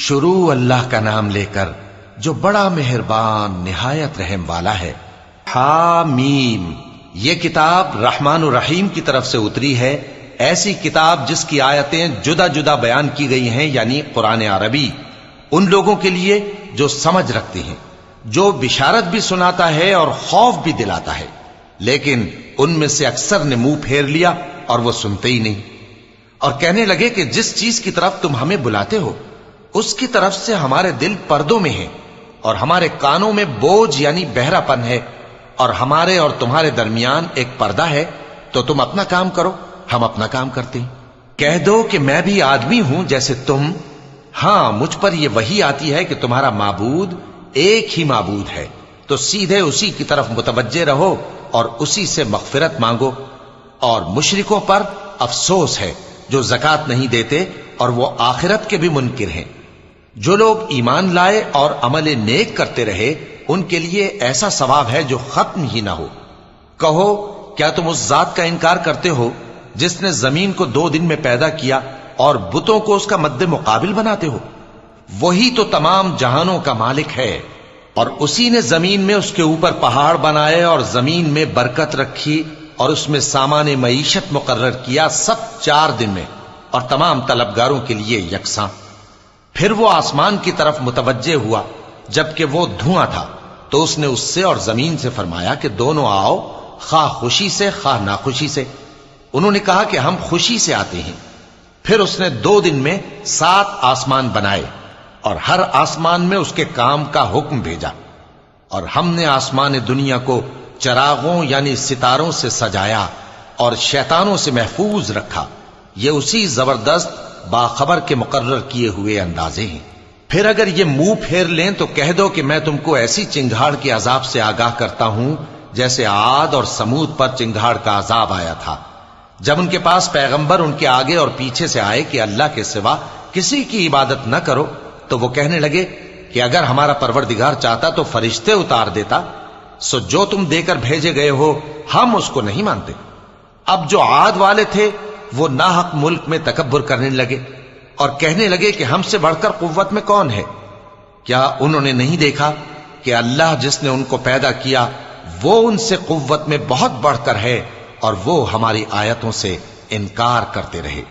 شروع اللہ کا نام لے کر جو بڑا مہربان نہایت رحم والا ہے۔ حامیم، یہ کتاب رحمان الرحیم کی طرف سے اتری ہے، ایسی کتاب جس کی آیتیں جدا جدا بیان کی گئی ہیں، یعنی قرآن عربی، ان لوگوں کے لیے جو سمجھ رکھتے ہیں، جو بشارت بھی سناتا ہے اور خوف بھی دلاتا ہے، لیکن ان میں سے اکثر نے منہ پھیر لیا اور وہ سنتے ہی نہیں، اور کہنے لگے کہ جس چیز کی طرف تم ہمیں بلاتے ہو اس کی طرف سے ہمارے دل پردوں میں ہیں، اور ہمارے کانوں میں بوجھ یعنی بہرا پن ہے، اور ہمارے اور تمہارے درمیان ایک پردہ ہے، تو تم اپنا کام کرو، ہم اپنا کام کرتے ہیں۔ کہہ دو کہ میں بھی آدمی ہوں جیسے تم، ہاں مجھ پر یہ وحی آتی ہے کہ تمہارا معبود ایک ہی معبود ہے، تو سیدھے اسی کی طرف متوجہ رہو اور اسی سے مغفرت مانگو۔ اور مشرکوں پر افسوس ہے جو زکوٰۃ نہیں دیتے اور وہ آخرت کے بھی منکر ہیں۔ جو لوگ ایمان لائے اور عمل نیک کرتے رہے ان کے لیے ایسا ثواب ہے جو ختم ہی نہ ہو۔ کہو کیا تم اس ذات کا انکار کرتے ہو جس نے زمین کو 2 دن میں پیدا کیا اور بتوں کو اس کا مد مقابل بناتے ہو؟ وہی تو تمام جہانوں کا مالک ہے، اور اسی نے زمین میں اس کے اوپر پہاڑ بنائے اور زمین میں برکت رکھی اور اس میں سامان معیشت مقرر کیا، سب 4 دن میں، اور تمام طلبگاروں کے لیے یکساں۔ پھر وہ آسمان کی طرف متوجہ ہوا جبکہ وہ دھواں تھا، تو اس نے اس سے اور زمین سے فرمایا کہ دونوں آؤ، خواہ خوشی سے خواہ ناخوشی سے۔ انہوں نے کہا کہ ہم خوشی سے آتے ہیں۔ پھر اس نے 2 دن میں 7 آسمان بنائے اور ہر آسمان میں اس کے کام کا حکم بھیجا، اور ہم نے آسمان دنیا کو چراغوں یعنی ستاروں سے سجایا اور شیطانوں سے محفوظ رکھا۔ یہ اسی زبردست باخبر کے مقرر کیے ہوئے اندازے ہیں۔ پھر اگر یہ منہ پھیر لیں تو کہہ دو کہ میں تم کو ایسی چنگھاڑ کے عذاب سے آگاہ کرتا ہوں جیسے عاد اور سمود پر چنگھاڑ کا عذاب آیا تھا، جب ان کے پاس پیغمبر ان کے آگے اور پیچھے سے آئے کہ اللہ کے سوا کسی کی عبادت نہ کرو، تو وہ کہنے لگے کہ اگر ہمارا پروردگار چاہتا تو فرشتے اتار دیتا، سو جو تم دے کر بھیجے گئے ہو ہم اس کو نہیں مانتے۔ اب جو عاد والے تھے وہ ناحق ملک میں تکبر کرنے لگے اور کہنے لگے کہ ہم سے بڑھ کر قوت میں کون ہے؟ کیا انہوں نے نہیں دیکھا کہ اللہ جس نے ان کو پیدا کیا وہ ان سے قوت میں بہت بڑھ کر ہے، اور وہ ہماری آیتوں سے انکار کرتے رہے۔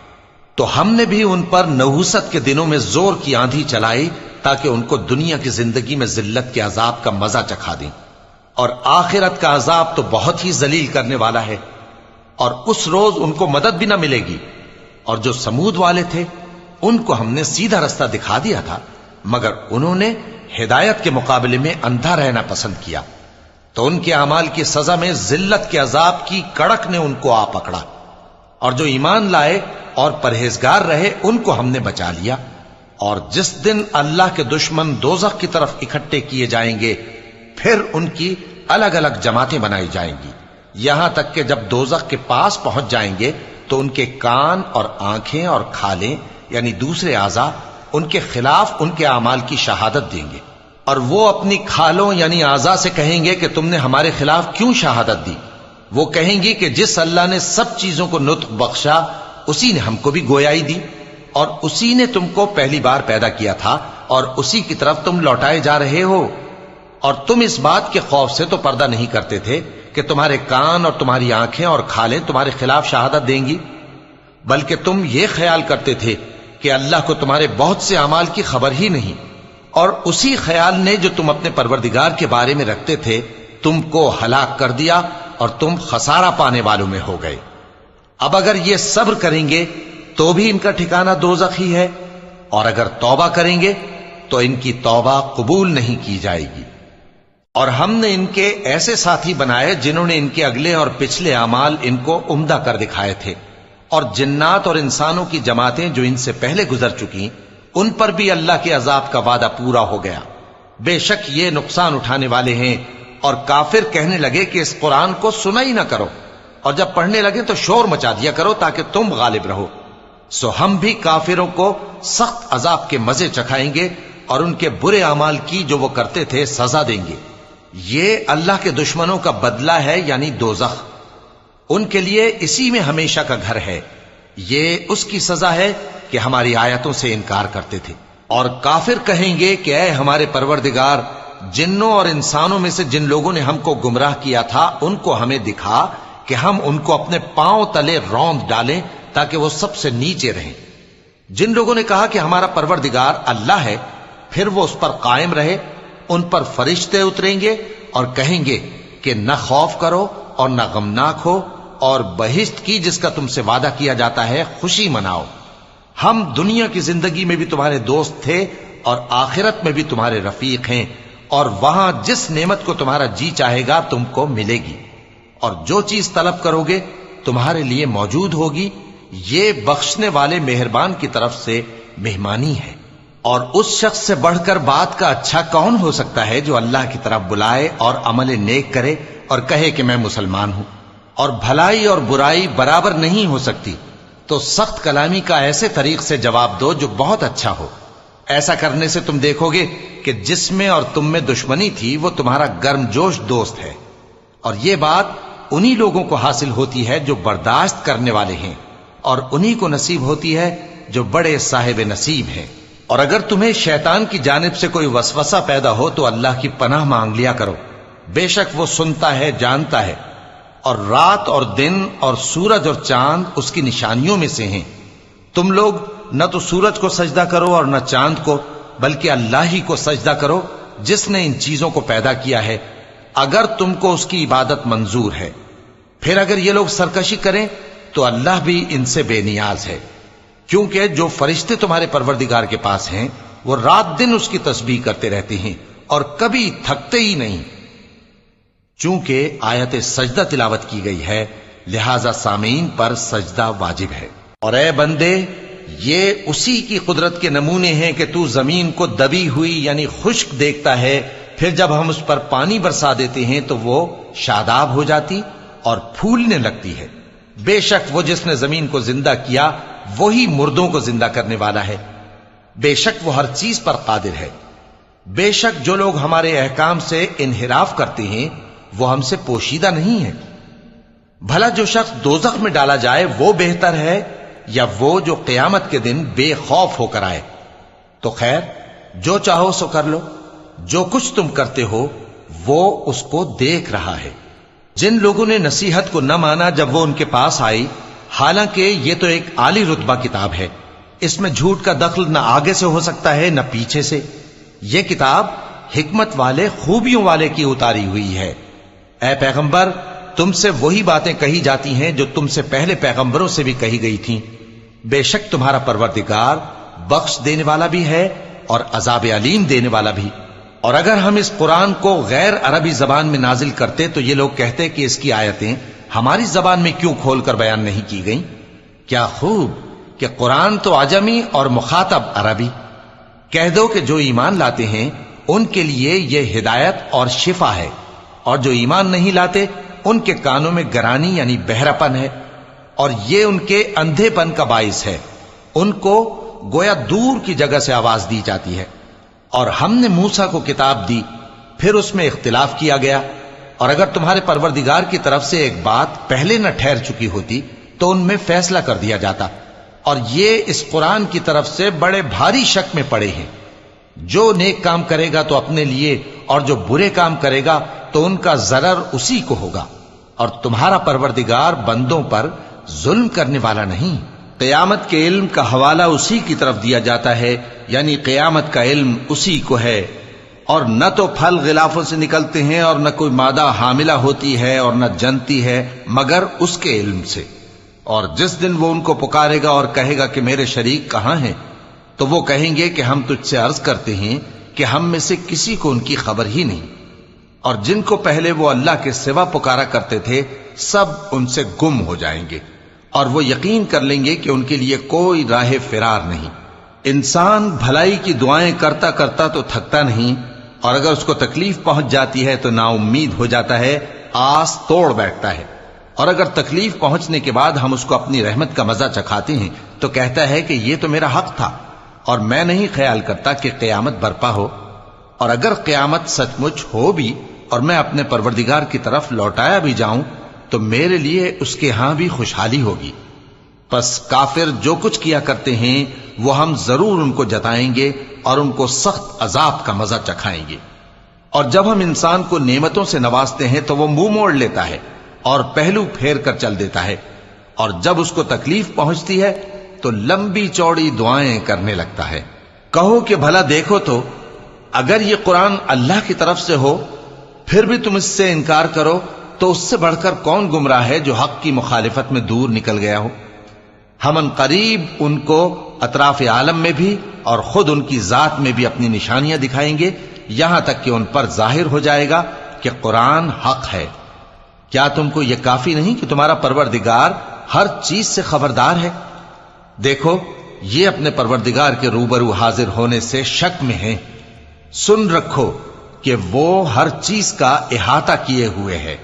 تو ہم نے بھی ان پر نحوست کے دنوں میں زور کی آندھی چلائی تاکہ ان کو دنیا کی زندگی میں ذلت کے عذاب کا مزہ چکھا دیں، اور آخرت کا عذاب تو بہت ہی ذلیل کرنے والا ہے، اور اس روز ان کو مدد بھی نہ ملے گی۔ اور جو سمود والے تھے ان کو ہم نے سیدھا رستہ دکھا دیا تھا، مگر انہوں نے ہدایت کے مقابلے میں اندھا رہنا پسند کیا، تو ان کے اعمال کی سزا میں ذلت کے عذاب کی کڑک نے ان کو آ پکڑا۔ اور جو ایمان لائے اور پرہیزگار رہے ان کو ہم نے بچا لیا۔ اور جس دن اللہ کے دشمن دوزخ کی طرف اکٹھے کیے جائیں گے پھر ان کی الگ الگ جماعتیں بنائی جائیں گی، یہاں تک کہ جب دوزخ کے پاس پہنچ جائیں گے تو ان کے کان اور آنکھیں اور کھالیں یعنی دوسرے اعضاء ان کے خلاف ان کے اعمال کی شہادت دیں گے، اور وہ اپنی کھالوں یعنی اعضاء سے کہیں گے کہ تم نے ہمارے خلاف کیوں شہادت دی؟ وہ کہیں گی کہ جس اللہ نے سب چیزوں کو نطق بخشا اسی نے ہم کو بھی گویائی دی، اور اسی نے تم کو پہلی بار پیدا کیا تھا اور اسی کی طرف تم لوٹائے جا رہے ہو۔ اور تم اس بات کے خوف سے تو پردہ نہیں کرتے تھے کہ تمہارے کان اور تمہاری آنکھیں اور کھالیں تمہارے خلاف شہادت دیں گی، بلکہ تم یہ خیال کرتے تھے کہ اللہ کو تمہارے بہت سے اعمال کی خبر ہی نہیں، اور اسی خیال نے جو تم اپنے پروردگار کے بارے میں رکھتے تھے تم کو ہلاک کر دیا اور تم خسارہ پانے والوں میں ہو گئے۔ اب اگر یہ صبر کریں گے تو بھی ان کا ٹھکانہ دوزخ ہی ہے، اور اگر توبہ کریں گے تو ان کی توبہ قبول نہیں کی جائے گی۔ اور ہم نے ان کے ایسے ساتھی بنائے جنہوں نے ان کے اگلے اور پچھلے اعمال ان کو عمدہ کر دکھائے تھے، اور جنات اور انسانوں کی جماعتیں جو ان سے پہلے گزر چکی ان پر بھی اللہ کے عذاب کا وعدہ پورا ہو گیا۔ بے شک یہ نقصان اٹھانے والے ہیں۔ اور کافر کہنے لگے کہ اس قرآن کو سنا ہی نہ کرو، اور جب پڑھنے لگے تو شور مچا دیا کرو تاکہ تم غالب رہو۔ سو ہم بھی کافروں کو سخت عذاب کے مزے چکھائیں گے اور ان کے برے اعمال کی جو وہ کرتے تھے سزا دیں گے۔ یہ اللہ کے دشمنوں کا بدلہ ہے یعنی دوزخ، ان کے لیے اسی میں ہمیشہ کا گھر ہے۔ یہ اس کی سزا ہے کہ ہماری آیتوں سے انکار کرتے تھے۔ اور کافر کہیں گے کہ اے ہمارے پروردگار، جنوں اور انسانوں میں سے جن لوگوں نے ہم کو گمراہ کیا تھا ان کو ہمیں دکھا کہ ہم ان کو اپنے پاؤں تلے روند ڈالیں تاکہ وہ سب سے نیچے رہیں۔ جن لوگوں نے کہا کہ ہمارا پروردگار اللہ ہے، پھر وہ اس پر قائم رہے، ان پر فرشتے اتریں گے اور کہیں گے کہ نہ خوف کرو اور نہ غمناک ہو، اور بہشت کی جس کا تم سے وعدہ کیا جاتا ہے خوشی مناؤ۔ ہم دنیا کی زندگی میں بھی تمہارے دوست تھے اور آخرت میں بھی تمہارے رفیق ہیں، اور وہاں جس نعمت کو تمہارا جی چاہے گا تم کو ملے گی، اور جو چیز طلب کرو گے تمہارے لیے موجود ہوگی۔ یہ بخشنے والے مہربان کی طرف سے مہمانی ہے۔ اور اس شخص سے بڑھ کر بات کا اچھا کون ہو سکتا ہے جو اللہ کی طرف بلائے اور عمل نیک کرے اور کہے کہ میں مسلمان ہوں۔ اور بھلائی اور برائی برابر نہیں ہو سکتی، تو سخت کلامی کا ایسے طریق سے جواب دو جو بہت اچھا ہو۔ ایسا کرنے سے تم دیکھو گے کہ جس میں اور تم میں دشمنی تھی وہ تمہارا گرم جوش دوست ہے، اور یہ بات انہی لوگوں کو حاصل ہوتی ہے جو برداشت کرنے والے ہیں، اور انہی کو نصیب ہوتی ہے جو بڑے صاحب نصیب ہیں۔ اور اگر تمہیں شیطان کی جانب سے کوئی وسوسہ پیدا ہو تو اللہ کی پناہ مانگ لیا کرو، بے شک وہ سنتا ہے، جانتا ہے۔ اور رات اور دن اور سورج اور چاند اس کی نشانیوں میں سے ہیں۔ تم لوگ نہ تو سورج کو سجدہ کرو اور نہ چاند کو، بلکہ اللہ ہی کو سجدہ کرو جس نے ان چیزوں کو پیدا کیا ہے، اگر تم کو اس کی عبادت منظور ہے۔ پھر اگر یہ لوگ سرکشی کریں تو اللہ بھی ان سے بے نیاز ہے، کیونکہ جو فرشتے تمہارے پروردگار کے پاس ہیں وہ رات دن اس کی تسبیح کرتے رہتے ہیں اور کبھی تھکتے ہی نہیں۔ چونکہ آیت سجدہ تلاوت کی گئی ہے لہذا سامعین پر سجدہ واجب ہے۔ اور اے بندے، یہ اسی کی قدرت کے نمونے ہیں کہ تو زمین کو دبی ہوئی یعنی خشک دیکھتا ہے، پھر جب ہم اس پر پانی برسا دیتے ہیں تو وہ شاداب ہو جاتی اور پھولنے لگتی ہے۔ بے شک وہ جس نے زمین کو زندہ کیا وہی مردوں کو زندہ کرنے والا ہے، بے شک وہ ہر چیز پر قادر ہے۔ بے شک جو لوگ ہمارے احکام سے انحراف کرتے ہیں وہ ہم سے پوشیدہ نہیں ہے۔ بھلا جو شخص دوزخ میں ڈالا جائے وہ بہتر ہے یا وہ جو قیامت کے دن بے خوف ہو کر آئے؟ تو خیر، جو چاہو سو کر لو، جو کچھ تم کرتے ہو وہ اس کو دیکھ رہا ہے۔ جن لوگوں نے نصیحت کو نہ مانا جب وہ ان کے پاس آئی، حالانکہ یہ تو ایک عالی رتبہ کتاب ہے، اس میں جھوٹ کا دخل نہ آگے سے ہو سکتا ہے نہ پیچھے سے۔ یہ کتاب حکمت والے، خوبیوں والے کی اتاری ہوئی ہے۔ اے پیغمبر، تم سے وہی باتیں کہی جاتی ہیں جو تم سے پہلے پیغمبروں سے بھی کہی گئی تھیں۔ بے شک تمہارا پروردگار بخش دینے والا بھی ہے اور عذاب علیم دینے والا بھی۔ اور اگر ہم اس قرآن کو غیر عربی زبان میں نازل کرتے تو یہ لوگ کہتے کہ اس کی آیتیں ہماری زبان میں کیوں کھول کر بیان نہیں کی گئیں؟ کیا خوب کہ قرآن تو عجمی اور مخاطب عربی۔ کہہ دو کہ جو ایمان لاتے ہیں ان کے لیے یہ ہدایت اور شفا ہے، اور جو ایمان نہیں لاتے ان کے کانوں میں گرانی یعنی بہراپن ہے، اور یہ ان کے اندھے پن کا باعث ہے۔ ان کو گویا دور کی جگہ سے آواز دی جاتی ہے۔ اور ہم نے موسیٰ کو کتاب دی، پھر اس میں اختلاف کیا گیا، اور اگر تمہارے پروردگار کی طرف سے ایک بات پہلے نہ ٹھہر چکی ہوتی تو ان میں فیصلہ کر دیا جاتا۔ اور یہ اس قرآن کی طرف سے بڑے بھاری شک میں پڑے ہیں۔ جو نیک کام کرے گا تو اپنے لیے، اور جو برے کام کرے گا تو ان کا ضرر اسی کو ہوگا، اور تمہارا پروردگار بندوں پر ظلم کرنے والا نہیں۔ قیامت کے علم کا حوالہ اسی کی طرف دیا جاتا ہے، یعنی قیامت کا علم اسی کو ہے۔ اور نہ تو پھل غلافوں سے نکلتے ہیں اور نہ کوئی مادہ حاملہ ہوتی ہے اور نہ جنتی ہے مگر اس کے علم سے۔ اور جس دن وہ ان کو پکارے گا اور کہے گا کہ میرے شریک کہاں ہیں، تو وہ کہیں گے کہ ہم تجھ سے عرض کرتے ہیں کہ ہم میں سے کسی کو ان کی خبر ہی نہیں۔ اور جن کو پہلے وہ اللہ کے سوا پکارا کرتے تھے سب ان سے گم ہو جائیں گے، اور وہ یقین کر لیں گے کہ ان کے لیے کوئی راہ فرار نہیں۔ انسان بھلائی کی دعائیں کرتا کرتا تو تھکتا نہیں، اور اگر اس کو تکلیف پہنچ جاتی ہے تو نا امید ہو جاتا ہے، آس توڑ بیٹھتا ہے۔ اور اگر تکلیف پہنچنے کے بعد ہم اس کو اپنی رحمت کا مزہ چکھاتے ہیں تو کہتا ہے کہ یہ تو میرا حق تھا، اور میں نہیں خیال کرتا کہ قیامت برپا ہو۔ اور اگر قیامت سچ مچ ہو بھی اور میں اپنے پروردگار کی طرف لوٹایا بھی جاؤں تو میرے لیے اس کے ہاں بھی خوشحالی ہوگی۔ پس کافر جو کچھ کیا کرتے ہیں وہ ہم ضرور ان کو جتائیں گے اور ان کو سخت عذاب کا مزہ چکھائیں گے۔ اور جب ہم انسان کو نعمتوں سے نوازتے ہیں تو وہ منہ موڑ لیتا ہے اور پہلو پھیر کر چل دیتا ہے، اور جب اس کو تکلیف پہنچتی ہے تو لمبی چوڑی دعائیں کرنے لگتا ہے۔ کہو کہ بھلا دیکھو تو اگر یہ قرآن اللہ کی طرف سے ہو پھر بھی تم اس سے انکار کرو تو اس سے بڑھ کر کون گمراہ ہے جو حق کی مخالفت میں دور نکل گیا ہو۔ ہم ان قریب ان کو اطراف عالم میں بھی اور خود ان کی ذات میں بھی اپنی نشانیاں دکھائیں گے، یہاں تک کہ ان پر ظاہر ہو جائے گا کہ قرآن حق ہے۔ کیا تم کو یہ کافی نہیں کہ تمہارا پروردگار ہر چیز سے خبردار ہے؟ دیکھو یہ اپنے پروردگار کے روبرو حاضر ہونے سے شک میں ہیں۔ سن رکھو کہ وہ ہر چیز کا احاطہ کیے ہوئے ہے۔